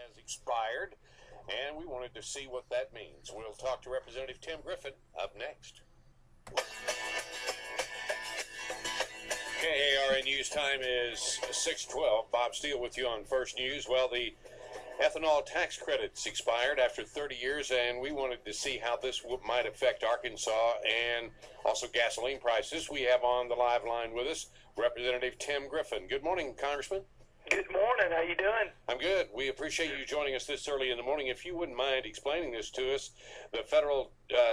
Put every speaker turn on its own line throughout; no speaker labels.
has expired, and we wanted to see what that means. We'll talk to Representative Tim Griffin up next. KARN News time is 6:12. Bob Steele with you on First News. Well, the ethanol tax credits expired after 30 years, and we wanted to see how this might affect Arkansas and also gasoline prices. We have on the live line with us Representative Tim Griffin. Good morning, Congressman.
Good morning. How you doing?
I'm good. We appreciate you joining us this early in the morning. If you wouldn't mind explaining this to us, the federal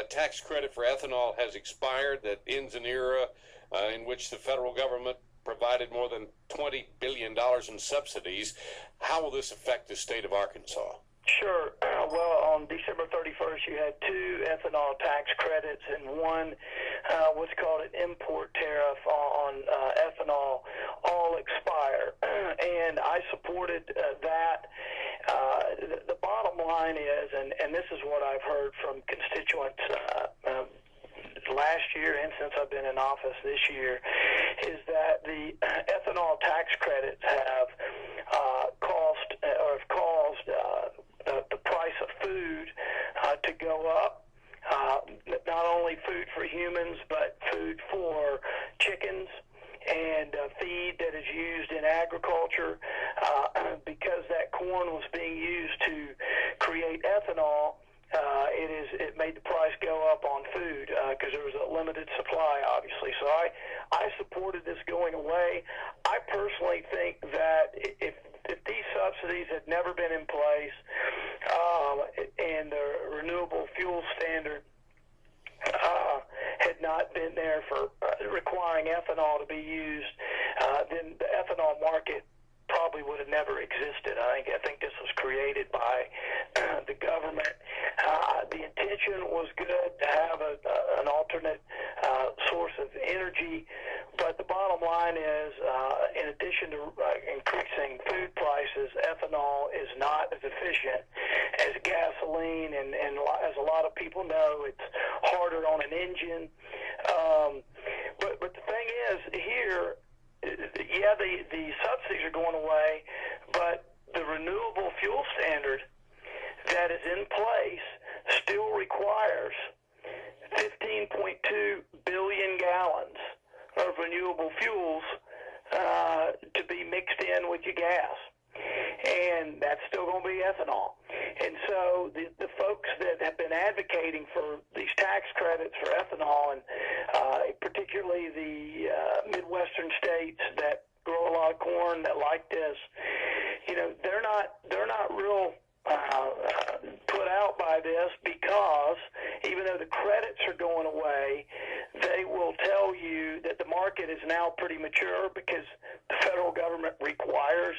tax credit for ethanol has expired. That ends an era in which the federal government provided more than $20 billion in subsidies. How will this affect the state of Arkansas?
Sure. Well, on December 31st, you had two ethanol tax credits, and one what's called an import tariff on ethanol all expire. And I supported that. The bottom line is, and this is what I've heard from constituents last year and since I've been in office this year, is that the ethanol tax credits have caused the price of food to go up. Not only food for humans, but food for chickens and feed that is used in agriculture, because that corn was being used to create ethanol. It made the price go up on food because there was a limited supply, obviously. So I supported this going away. I personally think that if these subsidies had never been in place and the renewable fuel standard had not been there for requiring ethanol to be used, then the ethanol market probably would have never existed. I think this was created by the government. The intention was good to have an alternate source of energy, but the bottom line is, in addition to increasing food prices, ethanol is not as efficient as gasoline, and as a lot of people know, it's harder on an engine. But the thing is, here, yeah, the subsidies are going away, but the renewable fuel standard that is in place still requires 15.2 billion gallons of renewable fuels to be mixed in with your gas. And that's still going to be ethanol. And so the folks that have been advocating for these tax credits for ethanol, and particularly the Midwestern states that grow a lot of corn that like this, they're not real put out by this, because even though the credits are going away, they will tell you that the market is now pretty mature because the federal government requires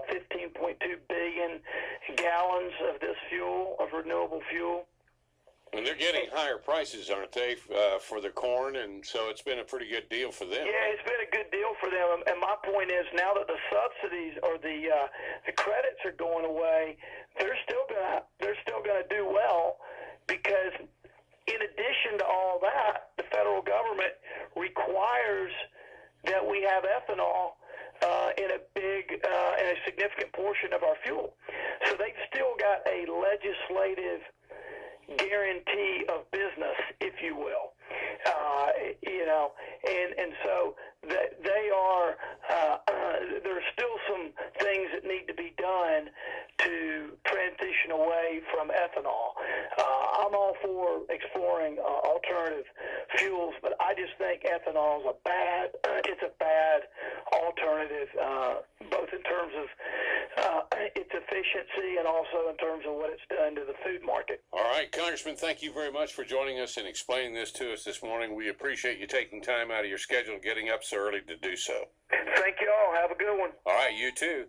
15.2 billion gallons of this fuel, of renewable fuel.
And they're getting higher prices, aren't they, for the corn? And so it's been a pretty good deal for them.
Yeah, it's been a good deal for them. And my point is, now that the subsidies or the credits are going away, they're still gonna do well, because in addition to all that, the federal government requires that we have ethanol in a significant portion of our fuel. So they've still got a legislative guarantee of business, if you will. And so they are. There's still some things that need to be done to transition away from ethanol. I'm all for exploring alternative fuels, but I just think ethanol is a bad alternative, both in terms of its efficiency and also in terms of what it's done to the food market.
All right, Congressman, thank you very much for joining us and explaining this to us this morning. We appreciate you taking time out of your schedule, getting up so early to do so.
Thank you all. Have a good one.
All right, you too.